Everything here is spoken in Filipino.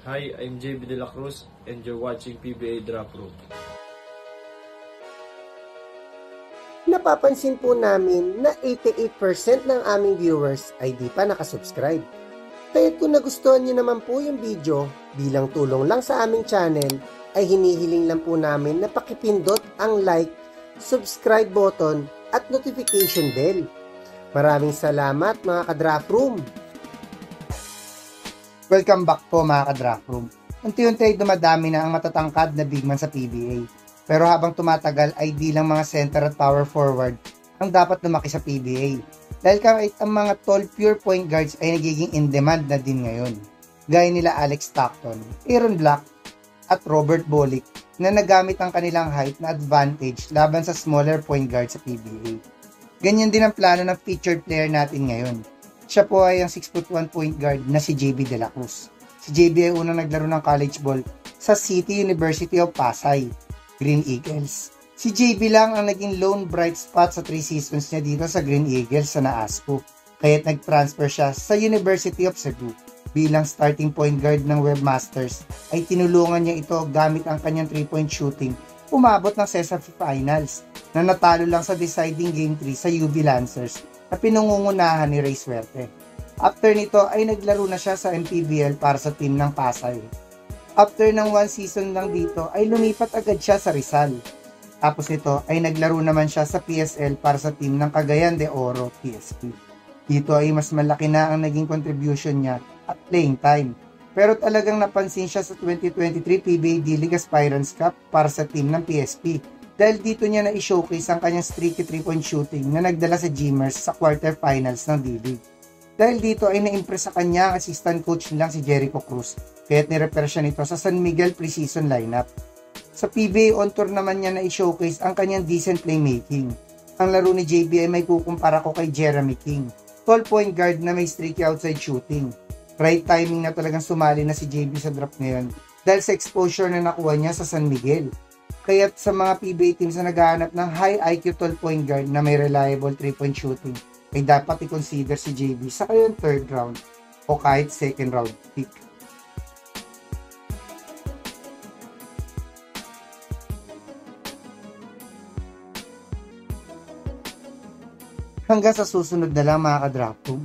Hi, I'm JB De La Cruz and you're watching PBA Draft Room. Napapansin po namin na 88% ng aming viewers ay di pa nakasubscribe. Kaya kung nagustuhan niyo naman po yung video, bilang tulong lang sa aming channel, ay hinihiling lang po namin na pakipindot ang like, subscribe button at notification bell. Maraming salamat mga ka-Draft Room! Welcome back po mga ka-Draft Room. Unti-unti ay dumadami na ang matatangkad na big man sa PBA. Pero habang tumatagal ay di lang mga center at power forward ang dapat lumaki sa PBA. Dahil kahit ang mga tall pure point guards ay nagiging in demand na din ngayon. Gaya nila Alex Stockton, Aaron Black at Robert Bolick na nagamit ang kanilang height na advantage laban sa smaller point guard sa PBA. Ganyan din ang plano ng featured player natin ngayon. Siya po ay ang 6'1" point guard na si JB De La Cruz. Si JB ay unang naglaro ng college ball sa City University of Pasay, Green Eagles. Si JB lang ang naging lone bright spot sa 3 seasons niya dito sa Green Eagles sa NAASPO. Kaya't nag-transfer siya sa University of Cebu. Bilang starting point guard ng Webmasters ay tinulungan niya ito gamit ang kanyang 3-point shooting. Umabot ng CESA Finals na natalo lang sa deciding game 3 sa UV Lancers na pinangungunahan ni Ray Suerte. After nito ay naglaro na siya sa MPBL para sa team ng Pasay. After ng 1 season lang dito ay lumipat agad siya sa Rizal. Tapos nito ay naglaro naman siya sa PSL para sa team ng Cagayan de Oro PSP. Dito ay mas malaki na ang naging contribution niya at playing time. Pero talagang napansin siya sa 2023 PBA D-League Aspirants Cup para sa team ng PSP. Dahil dito niya na i-showcase ang kanyang streaky 3-point shooting na nagdala sa G-Mers sa quarterfinals ng D-League. Dahil dito ay na-impress sa kanya ang assistant coach nilang si Jericho Cruz, kaya't nirepair siya nito sa San Miguel preseason lineup. Sa PBA on tour naman niya na i-showcase ang kanyang decent playmaking. Ang laro ni JB ay may kukumpara ko kay Jeremy King, tall point guard na may streaky outside shooting. Right timing na talagang sumali na si JB sa draft ngayon dahil sa exposure na nakuha niya sa San Miguel. Kaya't sa mga PBA teams na naghahanap ng high IQ tall point guard na may reliable 3-point shooting, ay dapat i-consider si JB sa kayong 3rd round o kahit 2nd round pick. Hanggang sa susunod na lang mga ka-Draft Room.